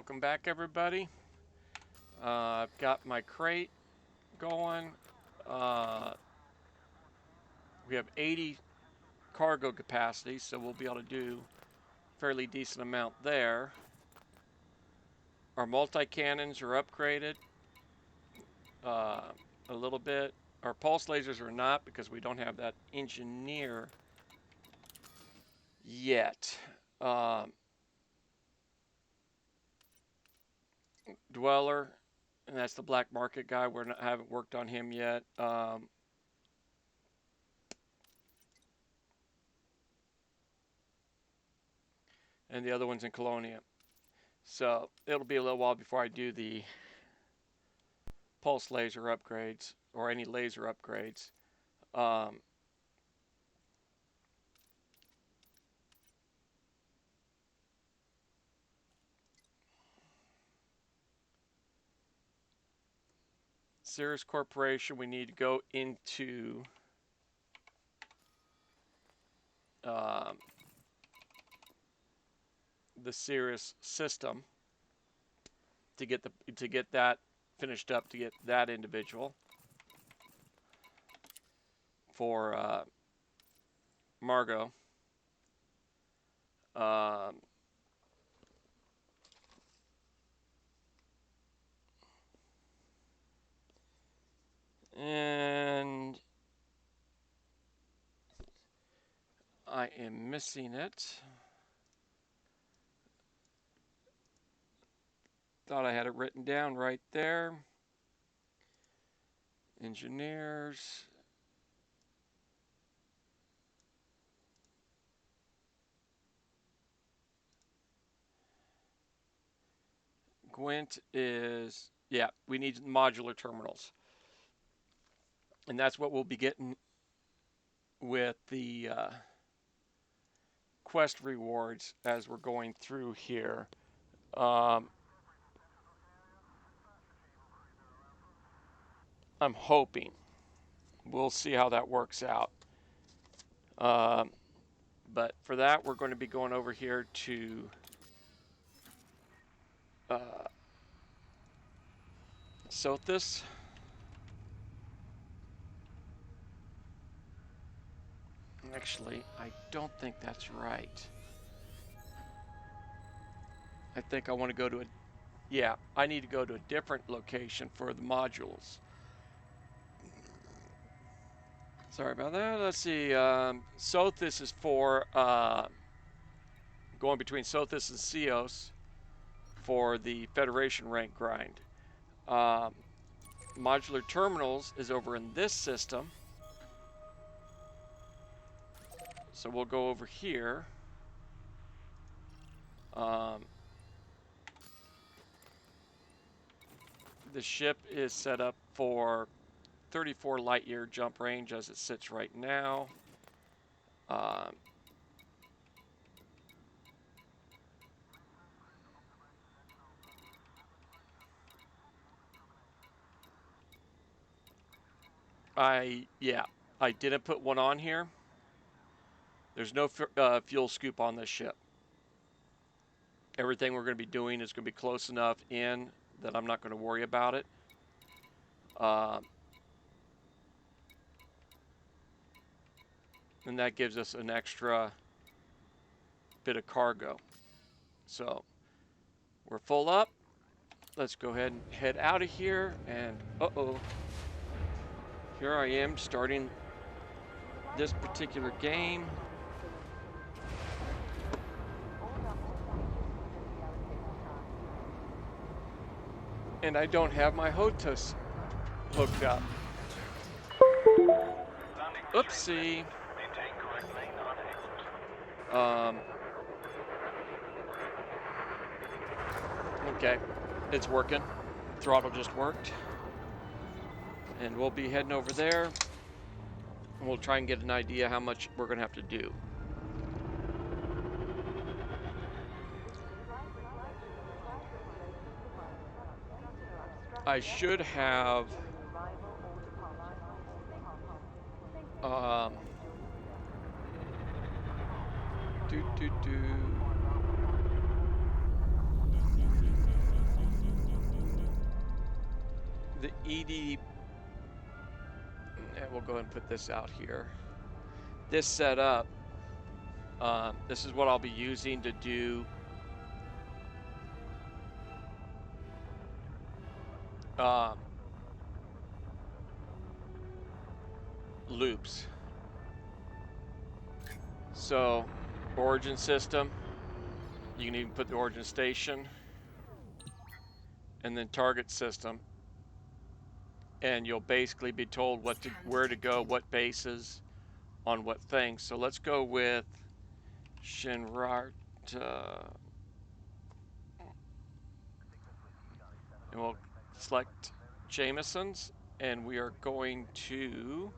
Welcome back, everybody. I've got my crate going. We have 80 cargo capacity, so we'll be able to do a fairly decent amount there. Our multi-cannons are upgraded a little bit. Our pulse lasers are not because we don't have that engineer yet. Dweller, and that's the black market guy. Haven't worked on him yet. And the other one's in Colonia. So it'll be a little while before I do the pulse laser upgrades or any laser upgrades. Cirrus Corporation, we need to go into the Cirrus system to get that finished up, to get that individual for Margot. And I am missing it. Thought I had it written down right there. Engineers. Gwent is, yeah, we need modular terminals. And that's what we'll be getting with the quest rewards as we're going through here. I'm hoping. We'll see how that works out. But for that, we're going to be going over here to Sothis. Actually, I don't think that's right. I think I want to go to I need to go to a different location for the modules. Sorry about that. Let's see. Sothis is for going between Sothis and Ceos for the Federation rank grind. Modular terminals is over in this system. So we'll go over here. The ship is set up for 34 light year jump range as it sits right now. I didn't put one on here. There's no fuel scoop on this ship. Everything we're going to be doing is going to be close enough in that I'm not going to worry about it. And that gives us an extra bit of cargo. So we're full up. Let's go ahead and head out of here. And here I am starting this particular game. And I don't have my HOTAS hooked up. Oopsie. Okay, it's working. Throttle just worked. And we'll be heading over there. And we'll try and get an idea how much we're going to have to do. I should have the ED, and we'll go ahead and put this out here. This setup, this is what I'll be using to do loops. So, origin system, you can even put the origin station, and then target system, and you'll basically be told where to go, what bases, on what things. So let's go with Shinrarta, and we'll select Jameson's, and we are going to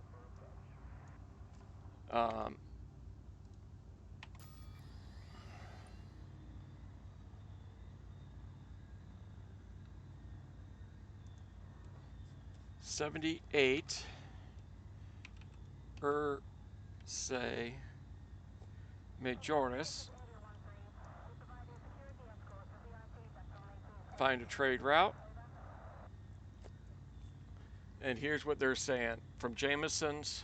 um, $78 say Majoris. Find a trade route. And here's what they're saying. From Jameson's,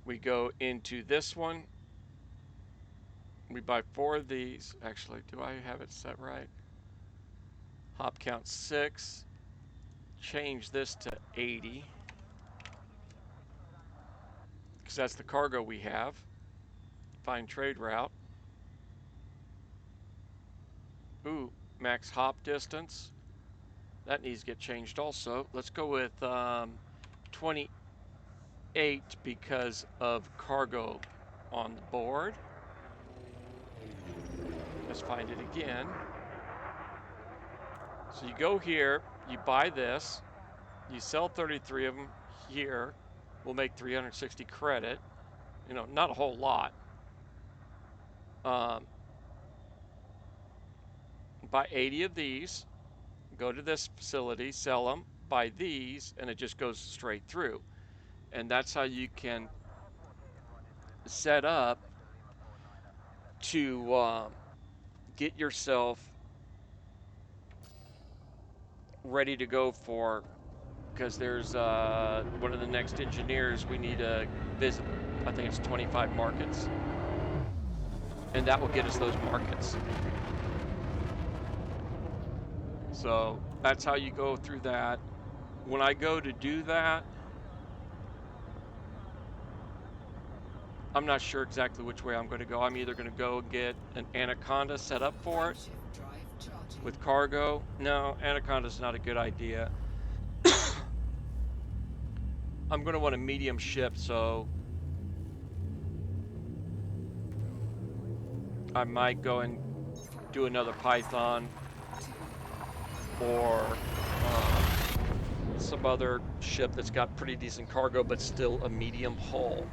we go into this one. We buy 4 of these. Actually, do I have it set right? Hop count 6. Change this to 80. Because that's the cargo we have. Find trade route. Ooh, max hop distance. That needs to get changed also. Let's go with 28 because of cargo on the board. Let's find it again. So you go here, you buy this, you sell 33 of them here. We'll make 360 credit. You know, not a whole lot. Buy 80 of these, go to this facility, sell them, buy these, and it just goes straight through. And that's how you can set up to get yourself ready to go for, because there's one of the next engineers we need to visit. I think it's 25 markets, and that will get us those markets. So that's how you go through that. When I go to do that, I'm not sure exactly which way I'm going to go. I'm either going to go get an Anaconda set up for it with cargo. No, Anaconda's not a good idea. I'm going to want a medium ship, so I might go and do another Python or some other ship that's got pretty decent cargo but still a medium hull.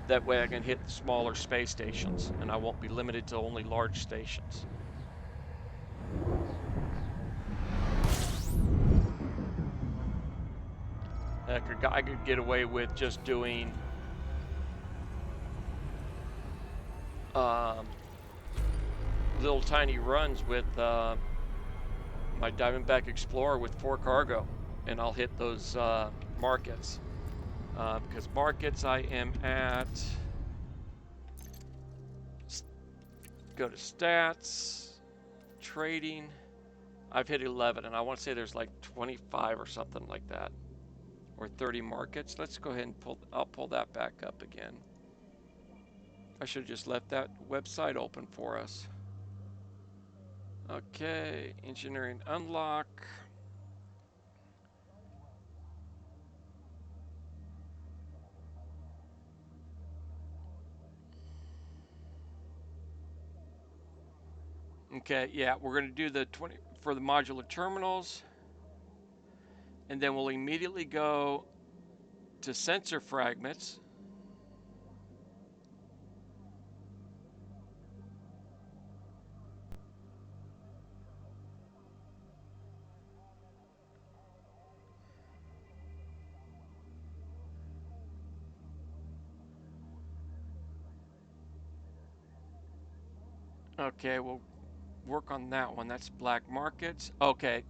That way I can hit the smaller space stations and I won't be limited to only large stations. I could get away with just doing little tiny runs with my Diamondback Explorer with 4 cargo, and I'll hit those markets. Because markets I am at, go to stats, trading, I've hit 11, and I want to say there's like 25 or something like that, or 30 markets. Let's go ahead and I'll pull that back up again. I should have just left that website open for us. Okay, engineering unlock. Okay, yeah, we're going to do the 20 for the modular terminals, and then we'll immediately go to sensor fragments. Okay, well, work on that one. That's black markets. Okay.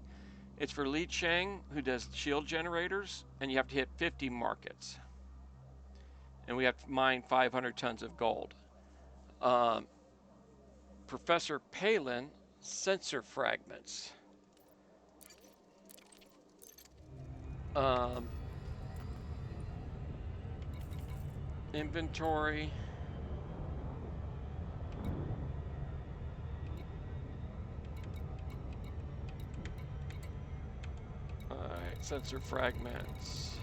It's for Li Cheng, who does shield generators, and you have to hit 50 markets. And we have to mine 500 tons of gold. Professor Palin, sensor fragments. Inventory. Alright, sensor fragments.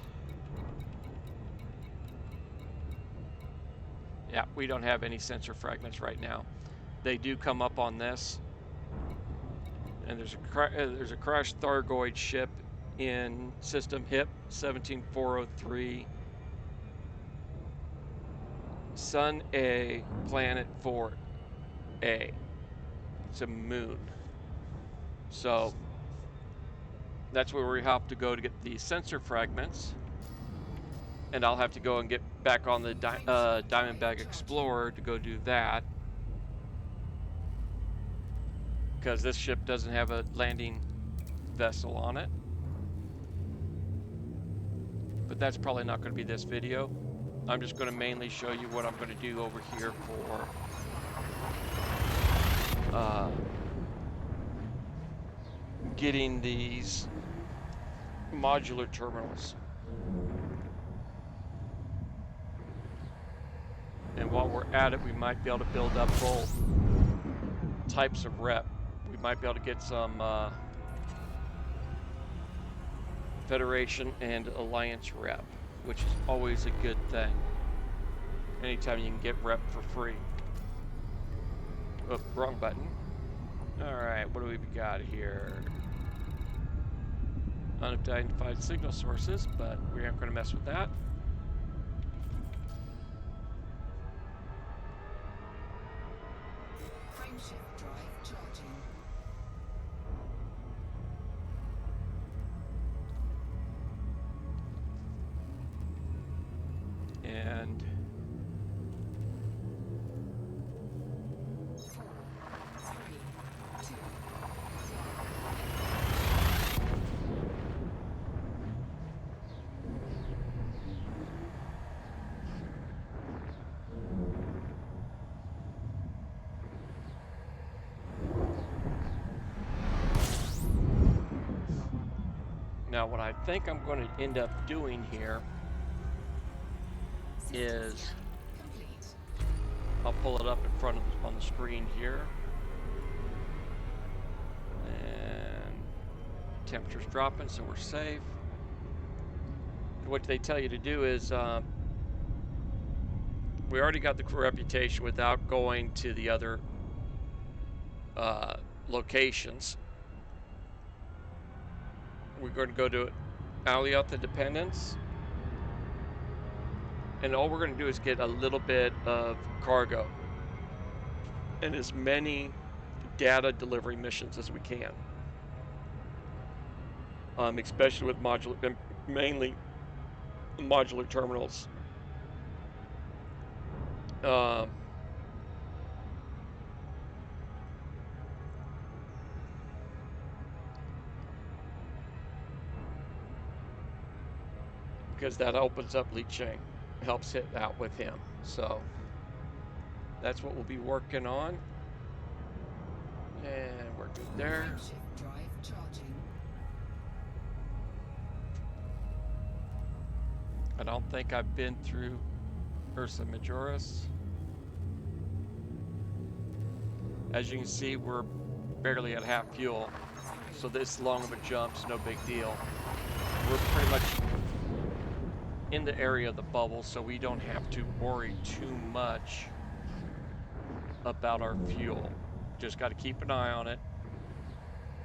Yeah, we don't have any sensor fragments right now. They do come up on this. And there's a crashed Thargoid ship in system HIP 17403. Sun A, planet 4A. It's a moon. So that's where we have to go to get the sensor fragments. And I'll have to go and get back on the Diamondback Explorer to go do that. Because this ship doesn't have a landing vessel on it. But that's probably not going to be this video. I'm just going to mainly show you what I'm going to do over here for getting these modular terminals. And while we're at it, we might be able to build up both types of rep. We might be able to get some Federation and Alliance rep, which is always a good thing. Anytime you can get rep for free. Oh, wrong button. Alright, what do we got here? Unidentified signal sources, but we aren't going to mess with that. Frameshift drive charging. And 4, 3, 2. now what I think I'm going to end up doing here is I'll pull it up in front of on the screen here, and temperature's dropping, so we're safe. What they tell you to do is we already got the reputation without going to the other locations. We're going to go to Alioth Independence, and all we're going to do is get a little bit of cargo and as many data delivery missions as we can, especially with modular, mainly modular terminals. Because that opens up Li Cheng, helps hit out with him. So that's what we'll be working on. And we're good there. Frameshift drive charging. I don't think I've been through Ursa Majoris. As you can see, we're barely at half fuel, so this long of a jump's no big deal. We're pretty much in the area of the bubble, so we don't have to worry too much about our fuel. Just got to keep an eye on it.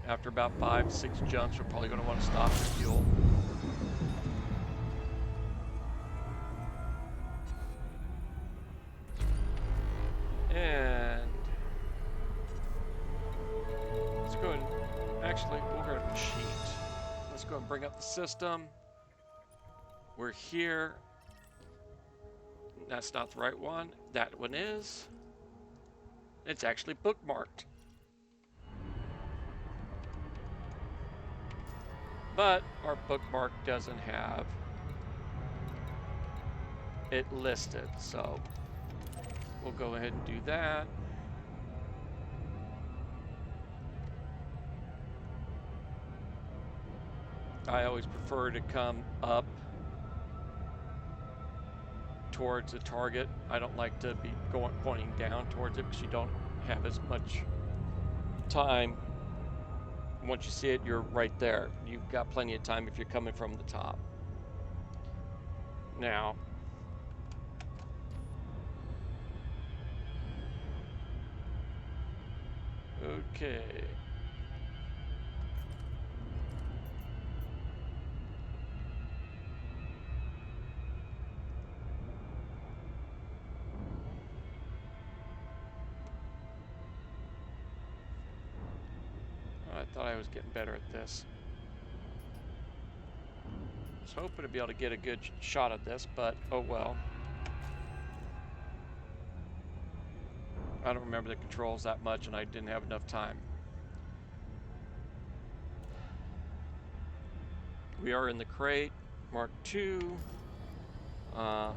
After about 5-6 jumps, we're probably going to want to stop for fuel. And let's go and actually we'll go to cheat. Let's go and bring up the system. We're here. That's not the right one. That one is. It's actually bookmarked. But our bookmark doesn't have it listed, so we'll go ahead and do that. I always prefer to come up towards the target. I don't like to be pointing down towards it because you don't have as much time. Once you see it, you're right there. You've got plenty of time if you're coming from the top. Now, okay. I thought I was getting better at this. I was hoping to be able to get a good shot at this, but oh well. I don't remember the controls that much, and I didn't have enough time. We are in the crate, Mark II. I'm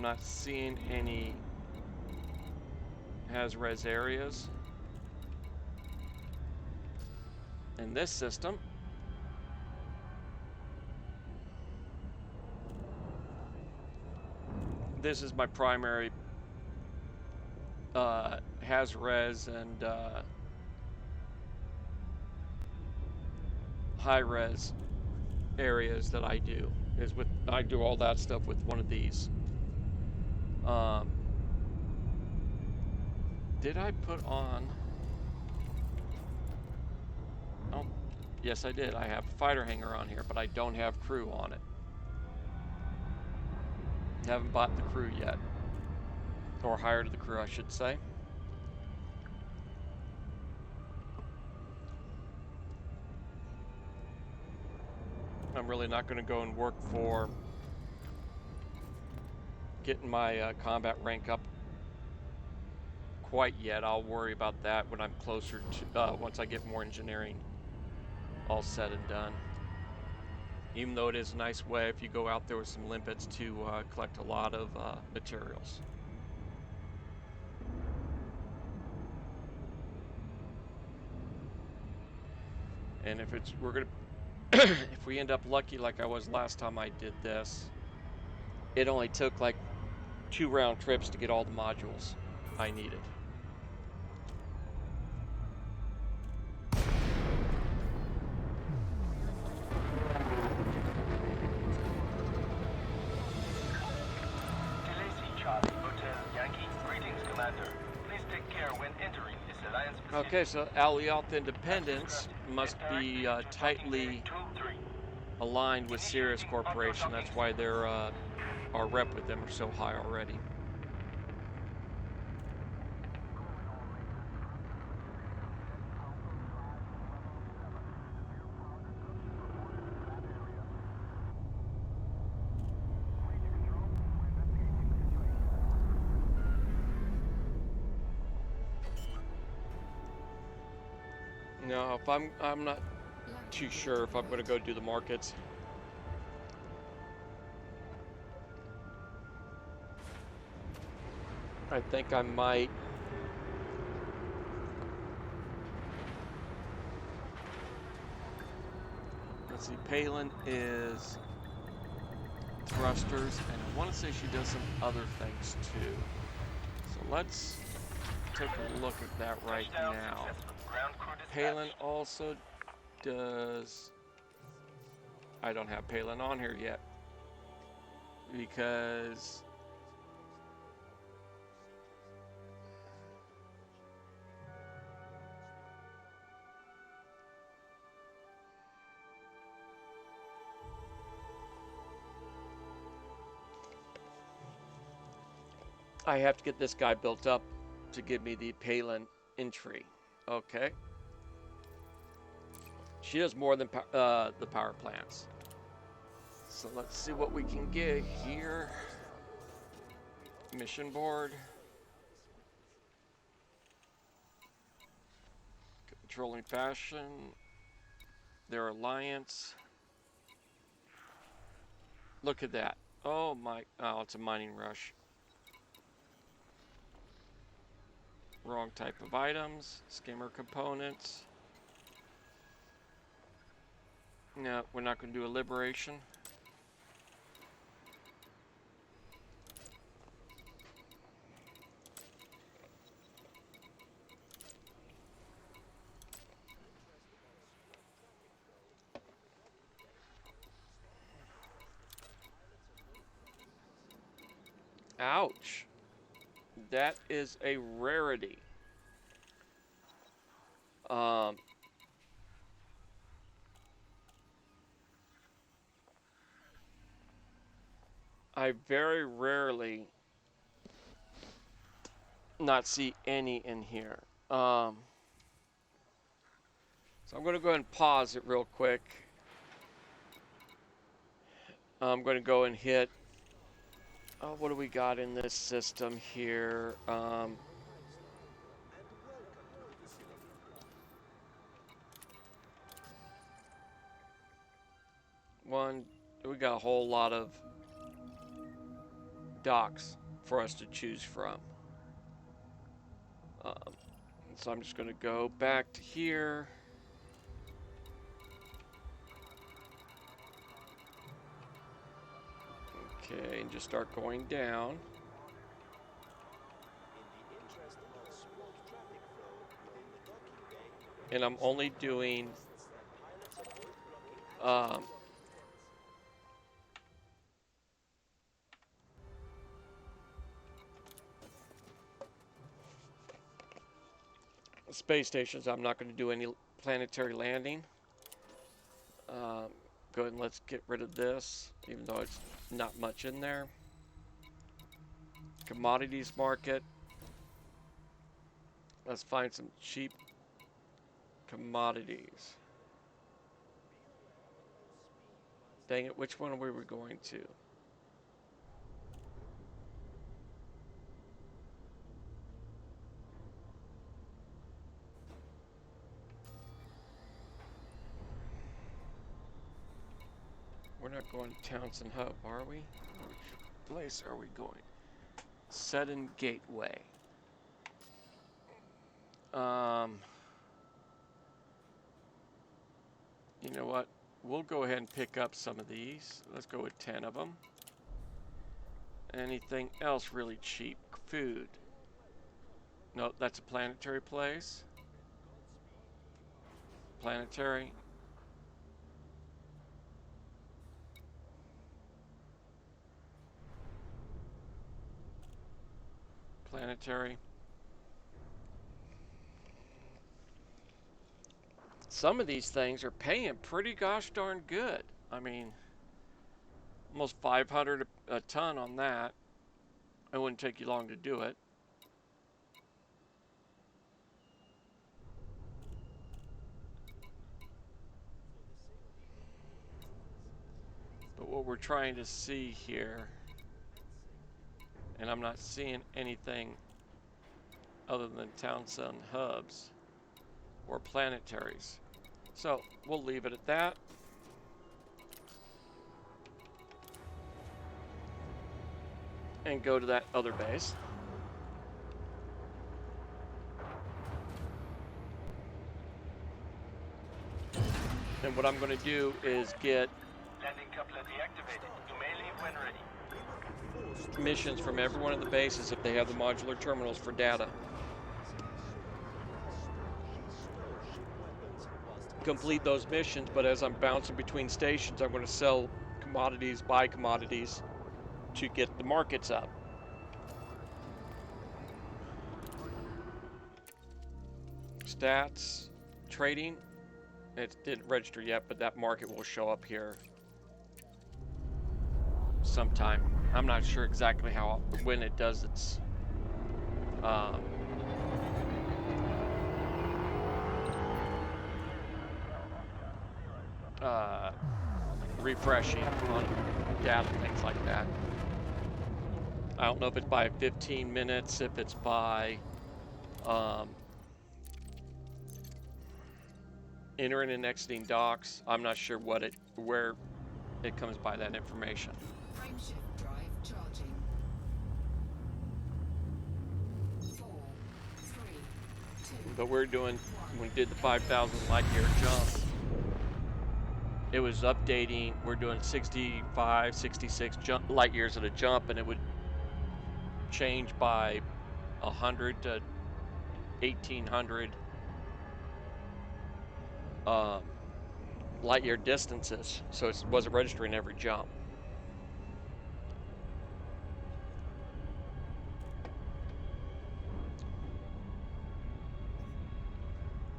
not seeing any has-res areas in this system. This is my primary has-res and high-res areas that I do. I do all that stuff with one of these. Did I put on? Oh, yes, I did. I have a fighter hangar on here, but I don't have crew on it. Haven't bought the crew yet, or hired the crew, I should say. I'm really not going to go and work for getting my combat rank up quite yet. I'll worry about that when I'm closer to, once I get more engineering all said and done. Even though it is a nice way if you go out there with some limpets to collect a lot of materials. And if we're gonna, if we end up lucky like I was last time I did this, it only took like 2 round trips to get all the modules I needed. Okay, so Alliance Independence must be tightly aligned with Sirius Corporation. That's why they're our rep with them are so high already. No, if I'm not too sure if I'm going to go do the markets. I think I might. Let's see, Palin is thrusters, and I want to say she does some other things too. So let's take a look at that right now. Palin also does. I don't have Palin on here yet because I have to get this guy built up to give me the Palin entry. Okay. She does more than the power plants. So let's see what we can get here. Mission board. controlling fashion. Their alliance. Look at that. Oh my, oh, it's a mining rush. Wrong type of items, skimmer components. No, we're not going to do a liberation. Ouch. That is a rarity. Um, I very rarely not see any in here. So I'm going to go ahead and pause it real quick. I'm going to go and hit, what do we got in this system here? We got a whole lot of docks for us to choose from. So I'm just going to go back to here. Okay, and just start going down. And I'm only doing space stations. I'm not going to do any planetary landing. Go ahead and let's get rid of this, even though it's not much in there. Commodities market. Let's find some cheap commodities. Dang it, which one were we going to? We're not going to Townsend Hub, are we? Which place are we going? Seddon Gateway. You know what? We'll go ahead and pick up some of these. Let's go with 10 of them. Anything else really cheap? Food. No, that's a planetary place. Planetary. Planetary. Some of these things are paying pretty gosh darn good. I mean, almost 500 a ton on that. It wouldn't take you long to do it. But what we're trying to see here, and I'm not seeing anything other than Townsend hubs or planetaries. So we'll leave it at that. And go to that other base. And what I'm going to do is get Landing coupler deactivated. To melee when ready. missions from every one of the bases if they have the modular terminals for data. Complete those missions, but as I'm bouncing between stations, I'm going to sell commodities, buy commodities to get the markets up. Stats, trading, it didn't register yet, but that market will show up here sometime. I'm not sure exactly when it does its refreshing on data, things like that. I don't know if it's by 15 minutes, if it's by entering and exiting docks. I'm not sure where it comes by that information. Frameshift drive charging. 4, 3, 2. But when we did the 5,000 light year jump, it was updating. We're doing 65, 66 light years at a jump, and it would change by 100 to 1,800 light year distances. So it wasn't registering every jump.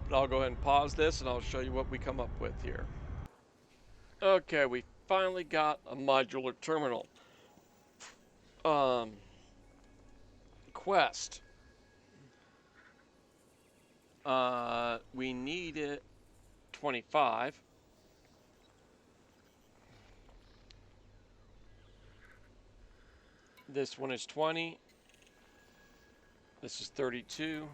But I'll go ahead and pause this and I'll show you what we come up with here. Okay, we finally got a modular terminal. Quest. We needed 25. This one is 20. This is 32.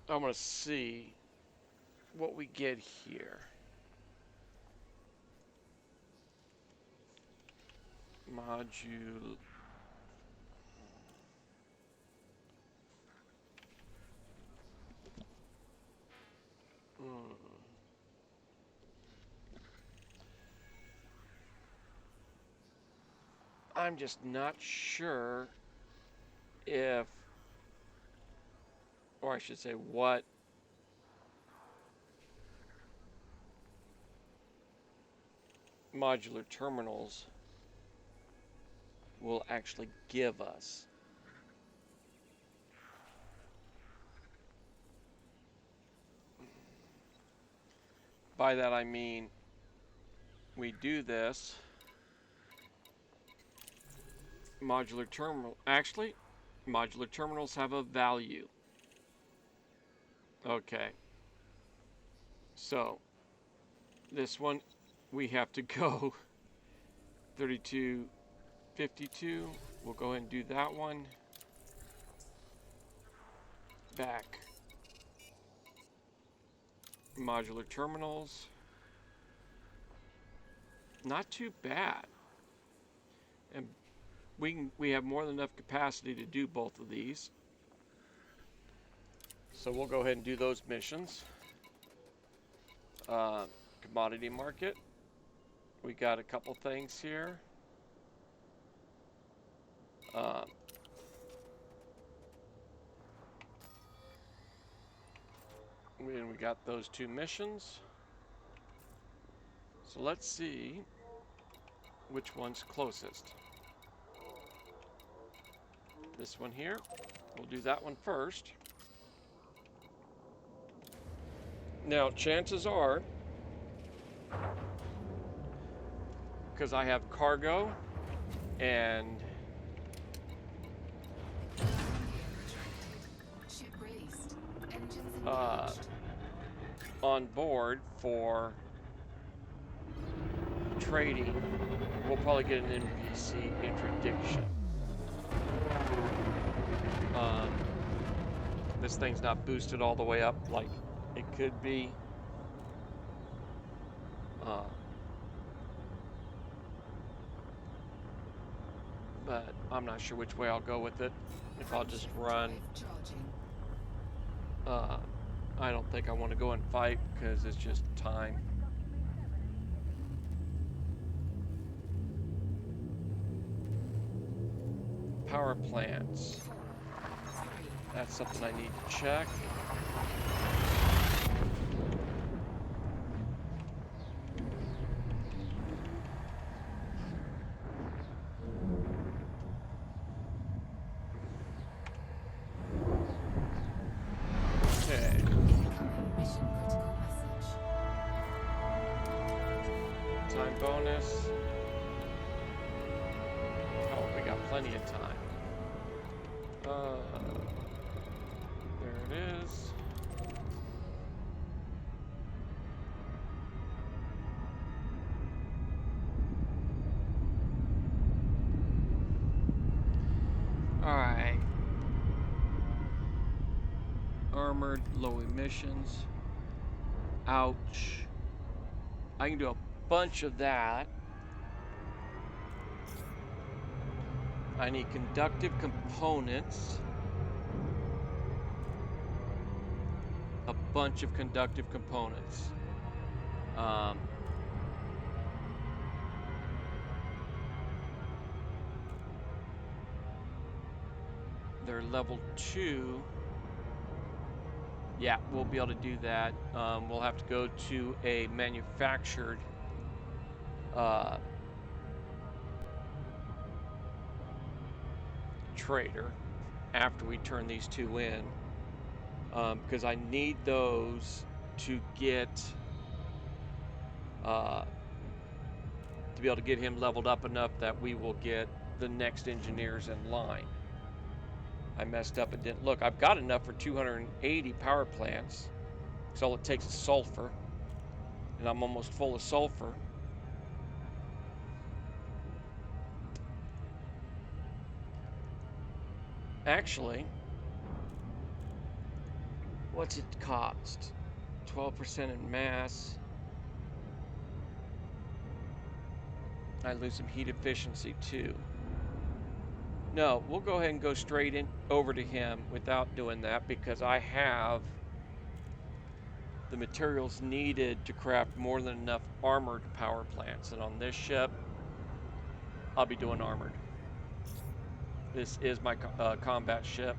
I'm going to see what we get here. Module. I'm just not sure if, or I should say, what modular terminals will actually give us. By that I mean we do this modular terminal. Actually, modular terminals have a value. Okay. So this one we have to go 3252. We'll go ahead and do that one. Back. Modular terminals. Not too bad. And we have more than enough capacity to do both of these. So we'll go ahead and do those missions. Commodity market. We got a couple things here. And we got those two missions. So let's see which one's closest. This one here. We'll do that one first. Now, chances are, because I have cargo and Ship released. Engines uh, engaged. on board for trading, we'll probably get an NPC interdiction. This thing's not boosted all the way up like it could be. But I'm not sure which way I'll go with it. If I'll just run. I don't think I want to go and fight because it's just time. Power plants. That's something I need to check. Okay. Mission critical message. bonus. Oh, we got plenty of time. There it is. Alright. Armored, low emissions. Ouch. I can do a bunch of that. I need conductive components. A bunch of conductive components. They're level 2. Yeah, we'll be able to do that. We'll have to go to a manufactured trader after we turn these 2 in, because I need those to get to be able to get him leveled up enough that we will get the next engineers in line. I messed up and didn't look. I've got enough for 280 power plants, because all it takes is sulfur, and I'm almost full of sulfur. Actually, what's it cost? 12% in mass. I lose some heat efficiency too. No, we'll go ahead and go straight in over to him without doing that, because I have the materials needed to craft more than enough armored power plants. And on this ship, I'll be doing armored. This is my combat ship.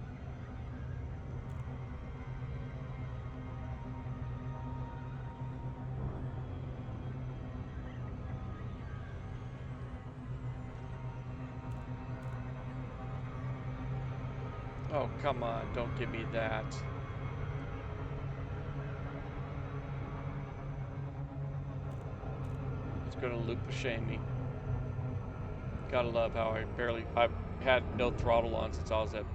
Oh, come on, don't give me that. Let's go to Lupashami. Gotta love how I've had no throttle on since I was at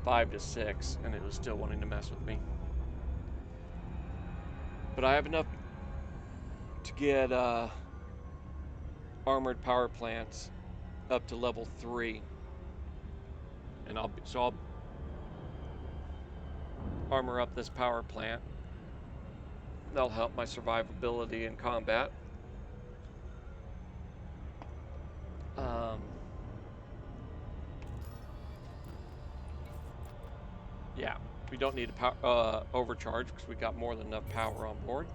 5 to 6, and it was still wanting to mess with me. But I have enough to get armored power plants up to level 3, and I'll armor up this power plant. That'll help my survivability in combat. Yeah, we don't need a overcharge because we got more than enough power on board.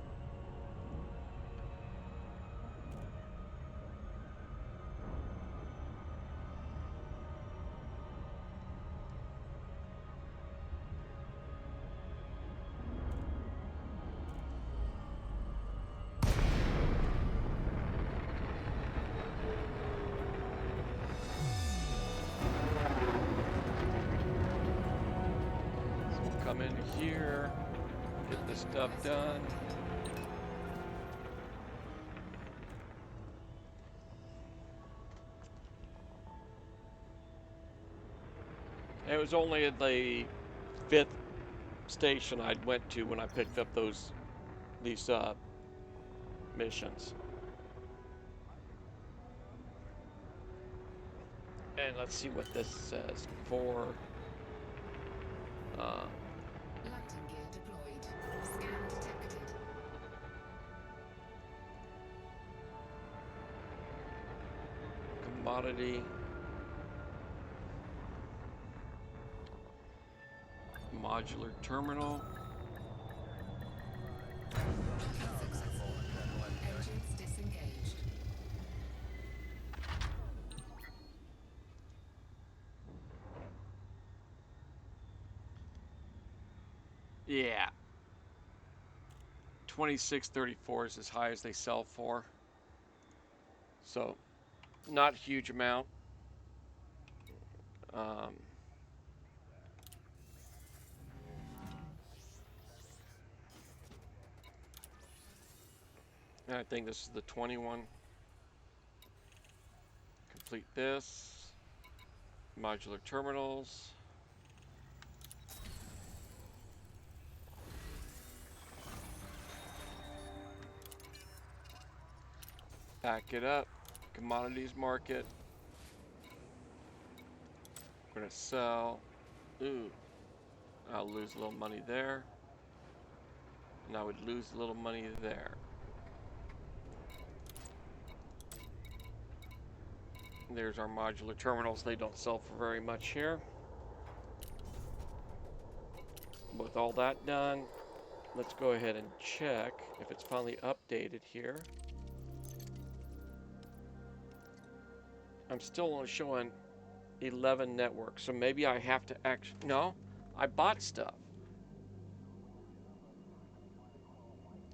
Come into here, get this stuff done. It was only at the 5th station I went to when I picked up these missions. And let's see what this says for. Landing gear deployed. Scan detected. Commodity. Modular terminal. Successful. Engines disengaged. Yeah. 2634 is as high as they sell for. So, not a huge amount. And I think this is the 21. complete this. Modular terminals. Back it up. Commodities market. We're gonna sell. Ooh, I'll lose a little money there. And I would lose a little money there. There's our modular terminals. They don't sell for very much here. With all that done, let's go ahead and check if it's finally updated here. I'm still only showing 11 networks, so maybe I have to no, I bought stuff.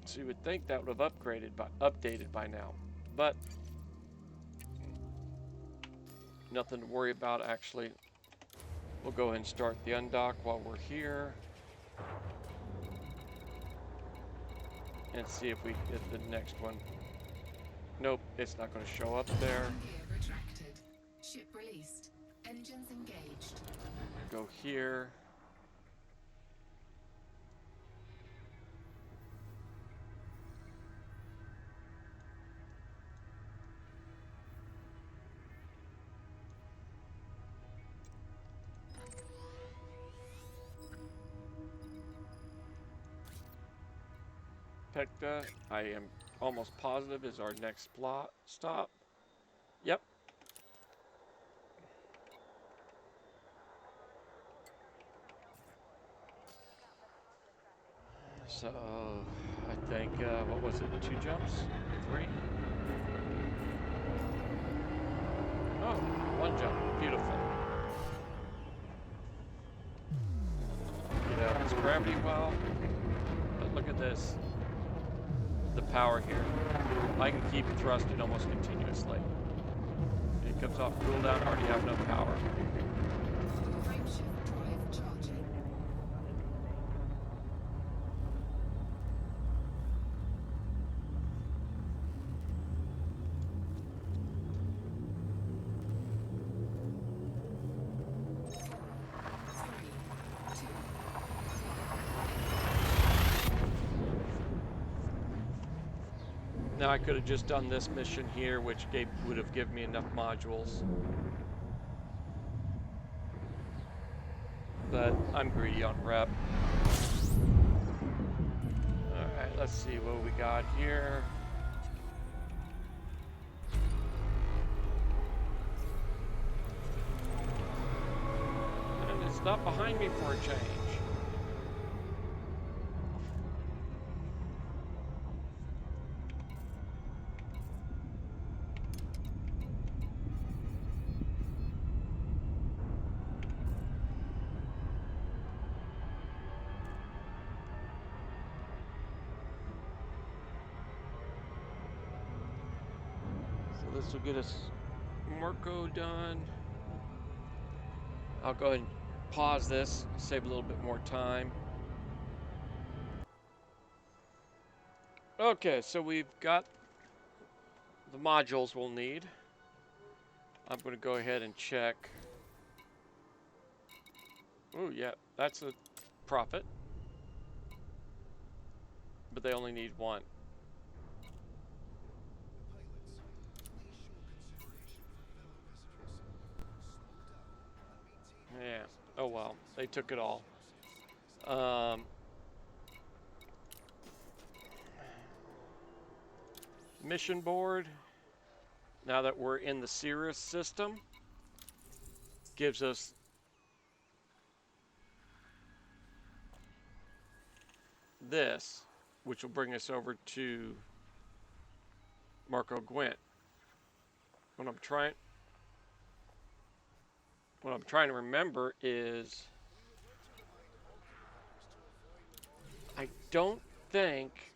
So you would think that would have updated by now, but nothing to worry about actually. We'll go ahead and start the undock while we're here. And see if we get the next one. Nope, it's not going to show up there. Landing gear retracted. Ship released. Engines engaged. Go here. Pecta, I am almost positive, is our next stop. Yep. So, I think, what was it, 2 jumps? 3? Oh, 1 jump. Beautiful. Get out of its gravity well. But look at this. The power here. I can keep thrusting almost continuously. It comes off cool down, I already have no power. Frameshift drive charging. Now I could have just done this mission here, which would have given me enough modules. But I'm greedy on rep. Alright, let's see what we got here. And it's not behind me for a change. This will get us Marco done. I'll go ahead and pause this, save a little bit more time. Okay, so we've got the modules we'll need. I'm going to go ahead and check. Oh, yeah, that's a profit. But they only need 1. Yeah. Oh well, they took it all. Mission board. Now that we're in the Cirrus system, gives us this, which will bring us over to Marco Gwent. What I'm trying to remember is I don't think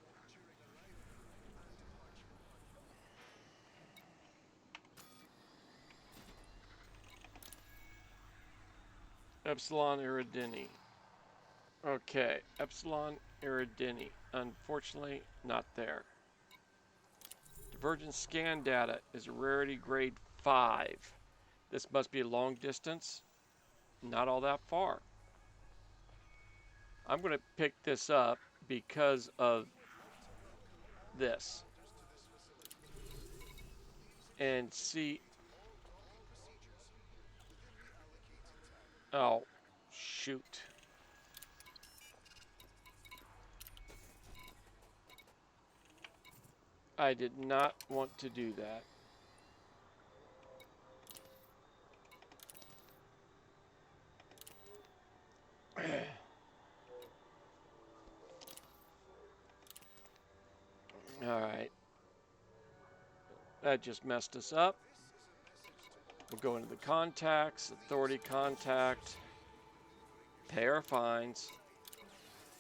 Epsilon Iridini. Okay, Epsilon Iridini. Unfortunately, not there. Divergent scan data is a rarity grade 5. This must be a long distance, not all that far. I'm going to pick this up because of this and see. Oh, shoot. I did not want to do that. All right. That just messed us up. We'll go into the contacts, authority contact, pay our fines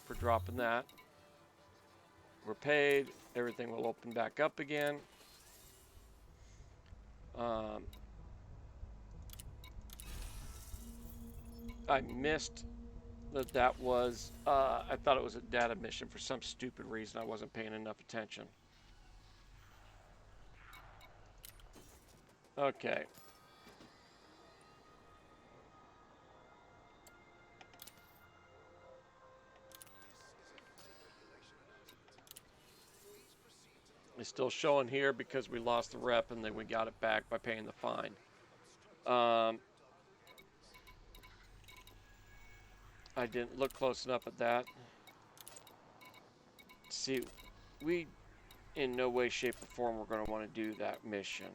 for dropping that. We're paid. Everything will open back up again. I missed that was, I thought it was a data mission for some stupid reason. I wasn't paying enough attention. Okay. It's still showing here because we lost the rep and then we got it back by paying the fine. I didn't look close enough at that. See, we in no way, shape, or form we're going to want to do that mission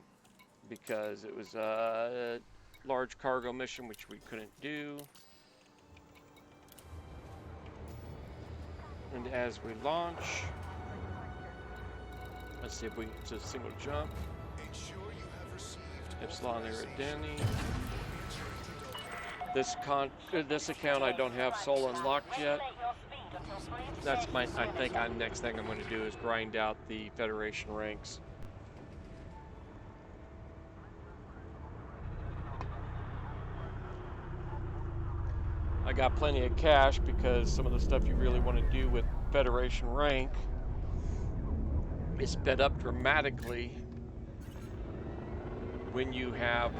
because it was a large cargo mission which we couldn't do. And as we launch, let's see if we can just single jump. Epsilon Irideni. This account I don't have Soul unlocked yet. That's I think next thing I'm going to do is grind out the Federation ranks. I got plenty of cash because some of the stuff you really want to do with Federation rank is sped up dramatically when you have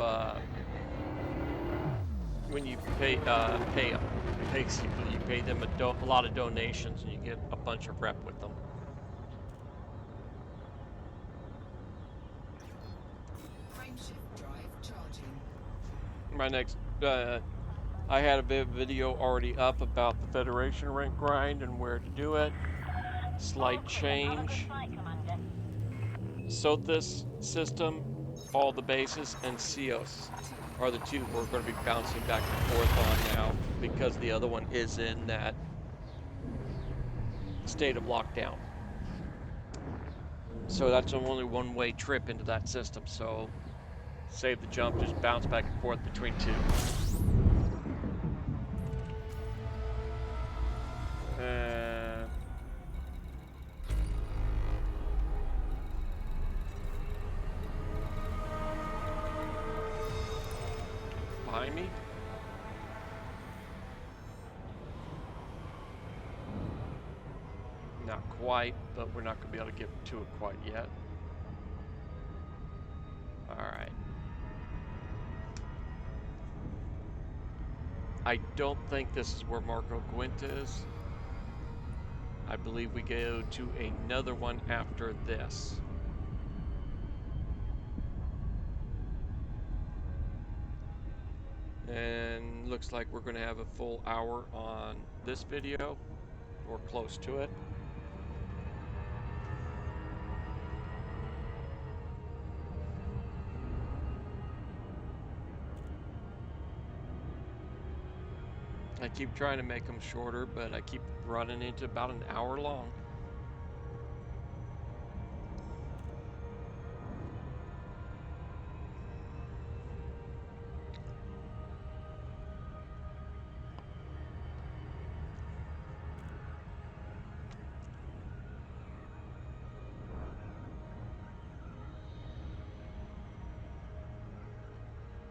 when you pay them. Basically, you pay them a lot of donations and you get a bunch of rep with them. Frameshift drive charging. My next, I had a video already up about the Federation rank grind and where to do it. Slight change. Sothis system, all the bases, and Cios are the two we're going to be bouncing back and forth on now because the other one is in that state of lockdown. So that's only one-way trip into that system. So save the jump, just bounce back and forth between two. Behind me? Not quite, but we're not going to be able to get to it quite yet. Alright. I don't think this is where Marco Gwent is. I believe we go to another one after this. And looks like we're going to have a full hour on this video, or close to it. I keep trying to make them shorter, but I keep running into about an hour long.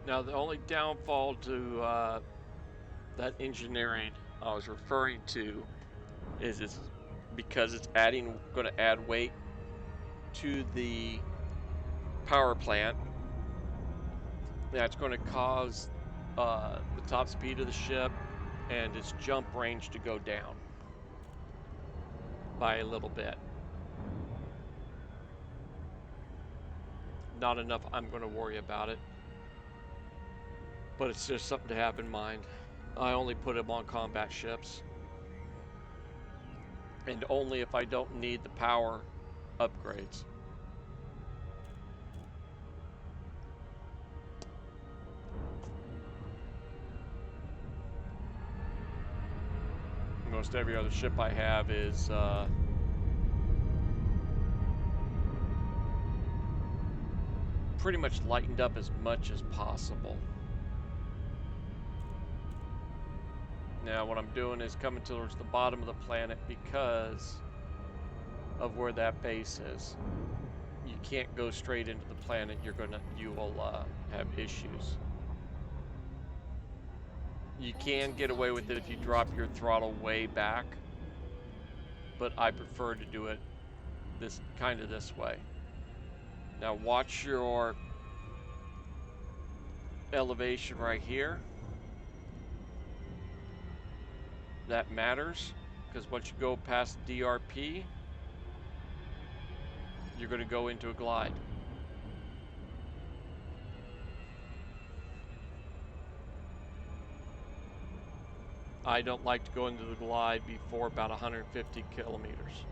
Now, the only downfall to that engineering I was referring to is it's because it's going to add weight to the power plant. That's going to cause the top speed of the ship and its jump range to go down by a little bit. Not enough I'm going to worry about it, but it's just something to have in mind. I only put them on combat ships, and only if I don't need the power upgrades. Most every other ship I have is pretty much lightened up as much as possible. Now what I'm doing is coming towards the bottom of the planet because of where that base is. You can't go straight into the planet. You will have issues. You can get away with it if you drop your throttle way back, but I prefer to do it this way. Now watch your elevation right here. That matters, because once you go past DRP, you're going to go into a glide. I don't like to go into the glide before about 150 kilometers.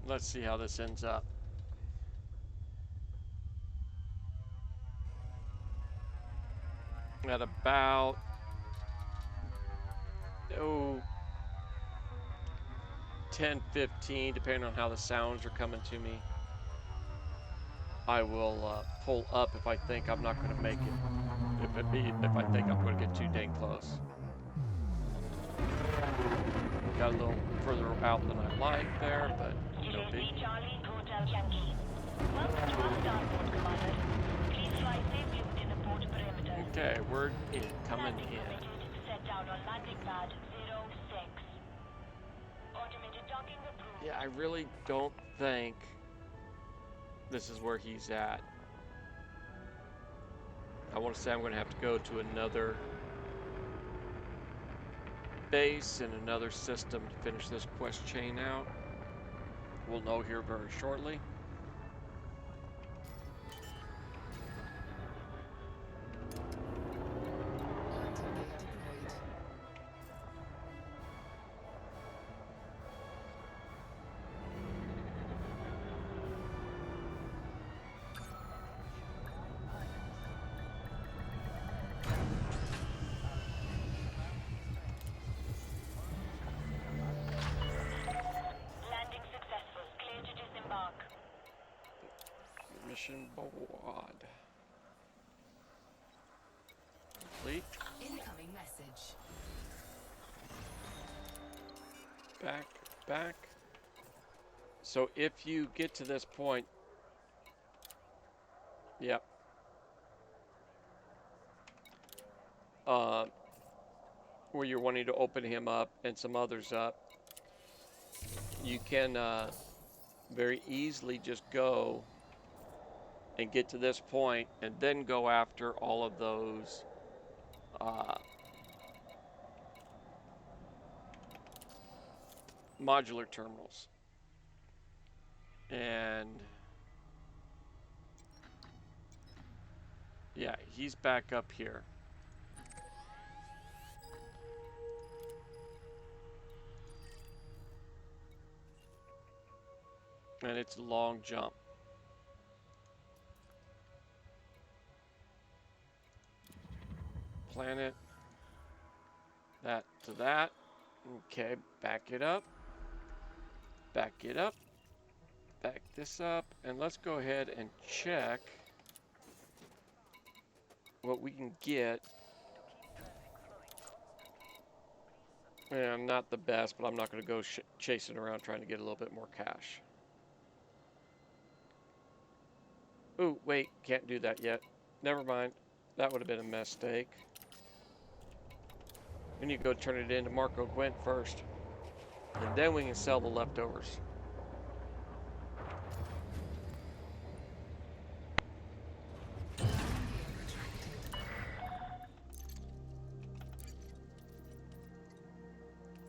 Let's see how this ends up. At about 10-15, depending on how the sounds are coming to me, I will pull up if I think I'm not going to make it. If I think I'm going to get too dang close. Got a little further out than I like there, but no biggie. Charlie, Hotel Yankee. Welcome to our starboard, Commander. Please fly safely within the port perimeter. Okay, word in, coming Landing in. permitted. Set down on landing pad 06. Automated docking approved. Yeah, I really don't think this is where he's at. I want to say I'm going to have to go to another base and another system to finish this quest chain out. We'll know here very shortly. Landing gear deployed. Landing successful. Clear to disembark. Mission board. Complete. Incoming message. Back. So if you get to this point, yep. Where you're wanting to open him up and some others up, you can very easily just go and get to this point and then go after all of those modular terminals. And yeah, he's back up here. And it's a long jump. Planet. That to that. Okay, back it up. Back it up. Back this up. And let's go ahead and check what we can get. And not the best, but I'm not going to go chasing around trying to get a little bit more cash. Ooh, wait, can't do that yet. Never mind. That would have been a mistake. We need to go turn it into Marco Gwent first. And then we can sell the leftovers.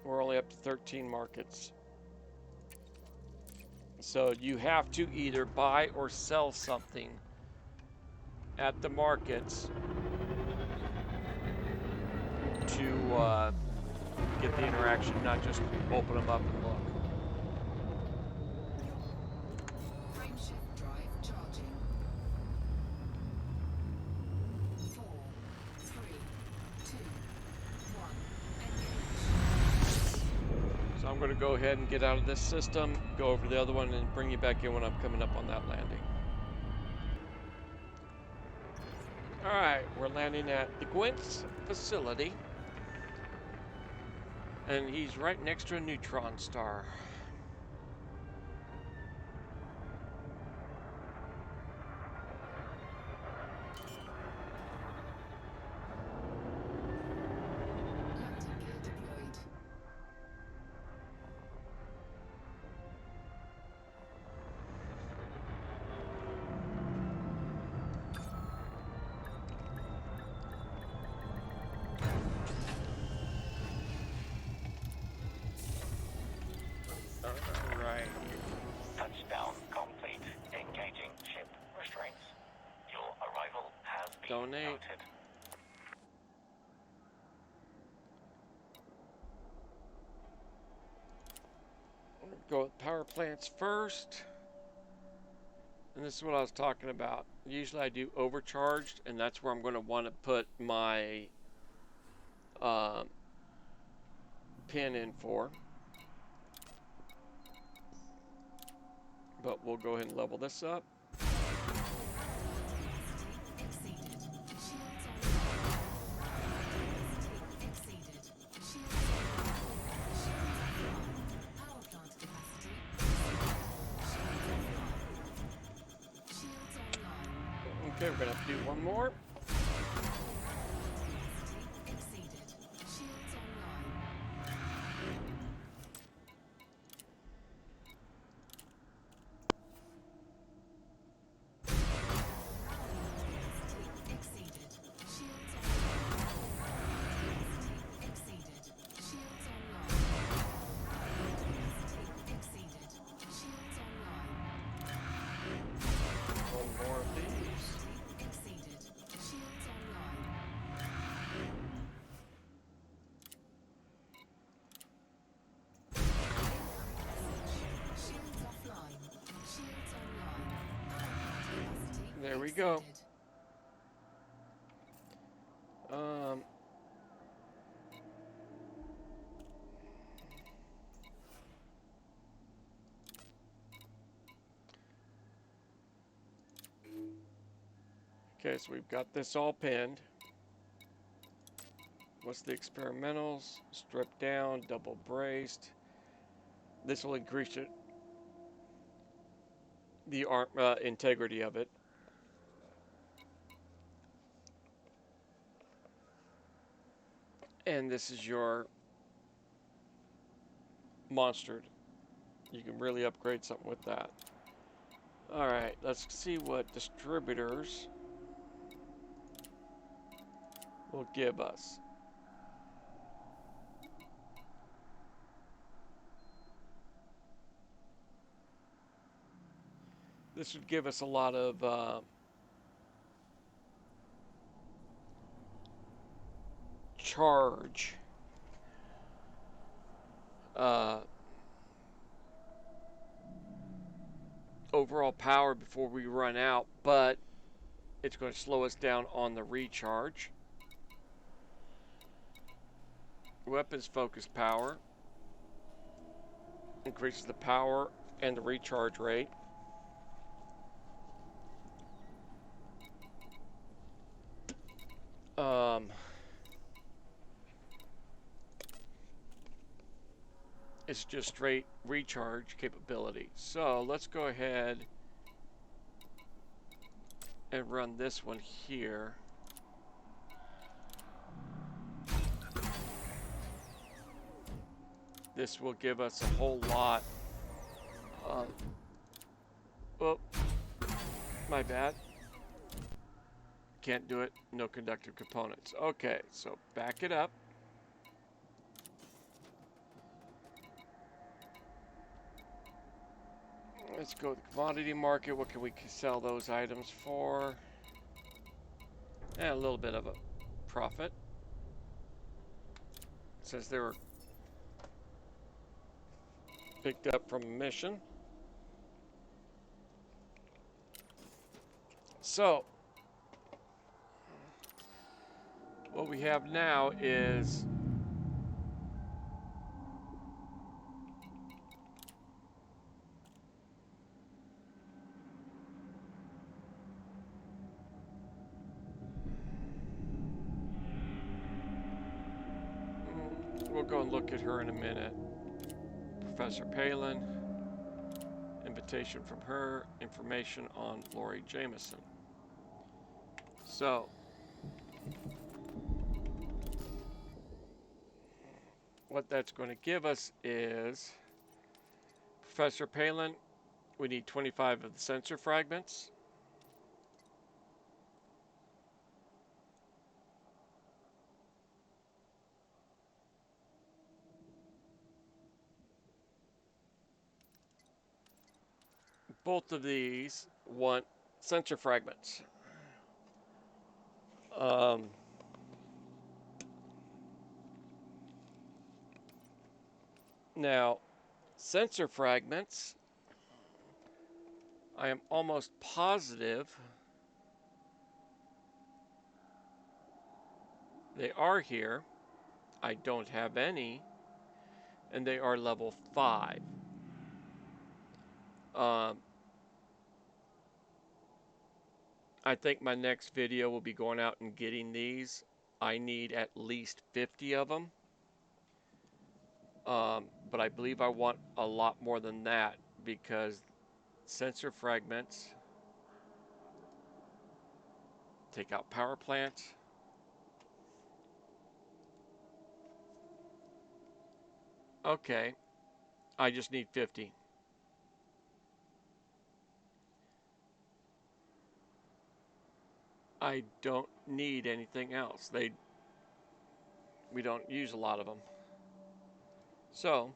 We're only up to 13 markets. So you have to either buy or sell something at the markets to get the interaction, not just open them up and look. Frameshift drive charging. 4, 3, 2, 1. Engage. So I'm going to go ahead and get out of this system, go over to the other one, and bring you back in when I'm coming up on that landing. Alright, we're landing at the Gwent's facility. And he's right next to a neutron star. Landing gear deployed. Alright. Touchdown complete. Engaging ship restraints. Your arrival has been Donate. noted. Go with power plants first. And this is what I was talking about. Usually I do overcharged, and that's where I'm going to want to put my pin in for. But we'll go ahead and level this up. Exceeded. Shields online. Exceeded. Shields online. Shields offline. Power plant capacity. Shields offline. Shields online. Okay, we're going to have to do one more. Exceeded. Shields online. Exceeded. Shields online. Exceeded. Shields online. Exceeded. Shields online. One more of these. Exceeded. Shields online. Shields offline. Shields online. Power plant capacity There we go. exceeded. Okay, so we've got this all pinned. What's the experimentals? Stripped down, double braced. This will increase it, the integrity of it. And this is your monstered. You can really upgrade something with that. Alright, let's see what distributors will give us. This would give us a lot of charge. Overall power before we run out, but it's going to slow us down on the recharge. Weapons focus power increases the power and the recharge rate. It's just straight recharge capability. So let's go ahead and run this one here. This will give us a whole lot. Oh, my bad. Can't do it. No conductive components. Okay, so back it up. Let's go to the commodity market. What can we sell those items for? And a little bit of a profit. Since they were picked up from a mission. So, what we have now is we'll go and look at her in a minute. Professor Palin. Invitation from her. Information on Lori Jameson. So, what that's going to give us is Professor Palin, we need 25 of the sensor fragments. Both of these want sensor fragments. Now, sensor fragments, I am almost positive they are here. I don't have any, and they are level 5. I think my next video will be going out and getting these. I need at least 50 of them. But I believe I want a lot more than that because sensor fragments take out power plants. Okay, I just need 50. I don't need anything else. We don't use a lot of them. So,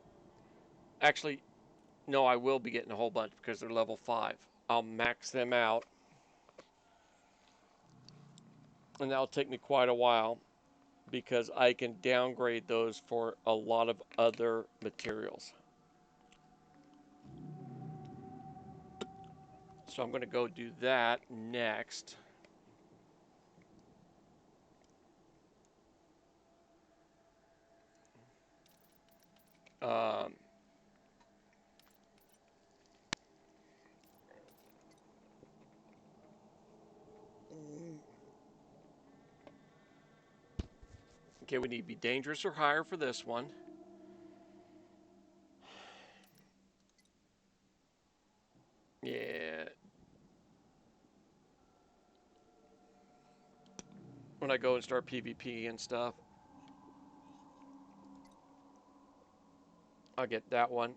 actually, no, I will be getting a whole bunch because they're level 5. I'll max them out. And that'll take me quite a while because I can downgrade those for a lot of other materials. So I'm going to go do that next. Okay, we need to be dangerous or higher for this one. Yeah. When I go and start PvP and stuff, I'll get that one.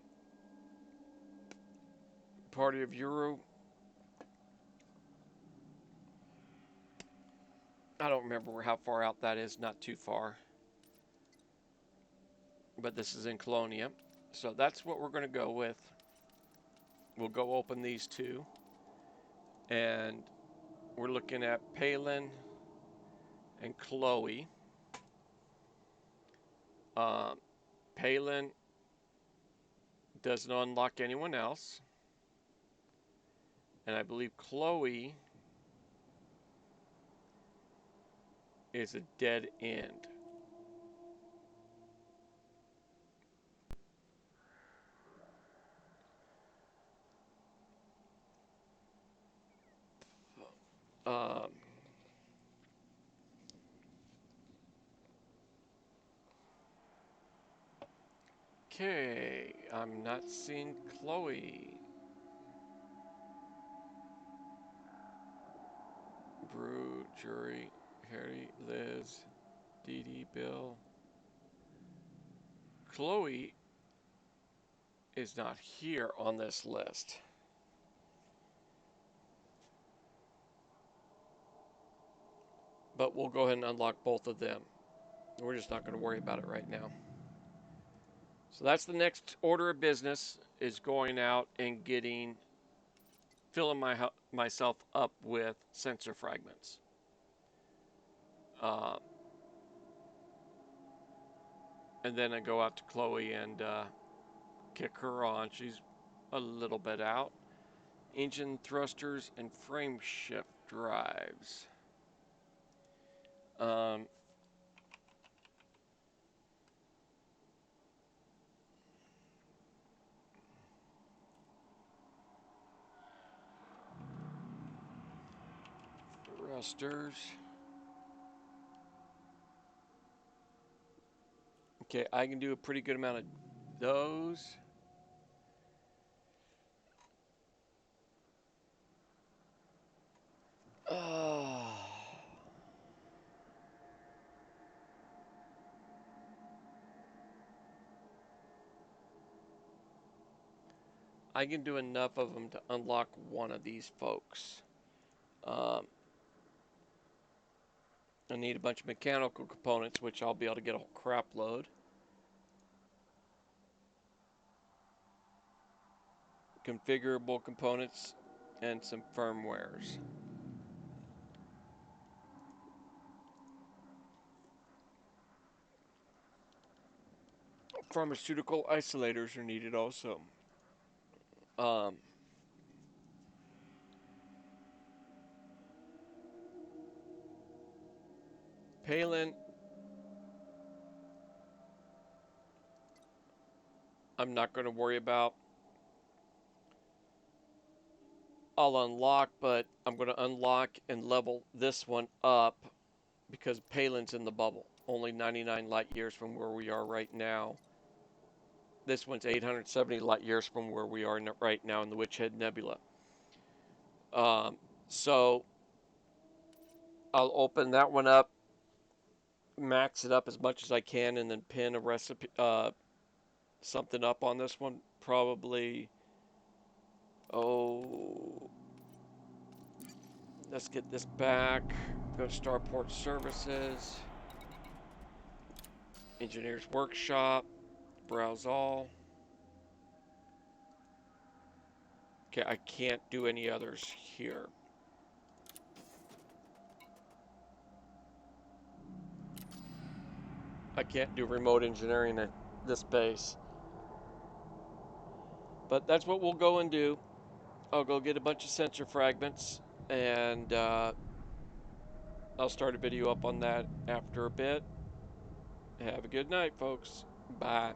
Party of Euro. I don't remember how far out that is. Not too far. But this is in Colonia. So that's what we're going to go with. We'll go open these two. And we're looking at Palin and Chloe. Palin doesn't unlock anyone else. And I believe Chloe is a dead end. Okay, I'm not seeing Chloe. Brew, Jury, Harry, Liz, Dee Dee, Bill. Chloe is not here on this list. But we'll go ahead and unlock both of them. We're just not going to worry about it right now. So that's the next order of business, is going out and filling myself up with sensor fragments. Uh, and then I go out to Chloe and kick her on. She's a little bit out. Engine thrusters and frame shift drives. Um, thrusters. Okay, I can do a pretty good amount of those. Uh, I can do enough of them to unlock one of these folks. Um, I need a bunch of mechanical components, which I'll be able to get a crap load. Configurable components and some firmwares. Pharmaceutical isolators are needed also. Um, Palin, I'm not going to worry about. I'll unlock, but I'm going to unlock and level this one up because Palin's in the bubble. Only 99 light years from where we are right now. This one's 870 light years from where we are right now in the Witch Head Nebula. So I'll open that one up, max it up as much as I can, and then pin a recipe, something up on this one. Probably, let's get this back. Go to Starport Services, Engineers Workshop, browse all. Okay, I can't do any others here. I can't do remote engineering at this base. But that's what we'll go and do. I'll go get a bunch of sensor fragments, and I'll start a video up on that after a bit. Have a good night, folks. Bye.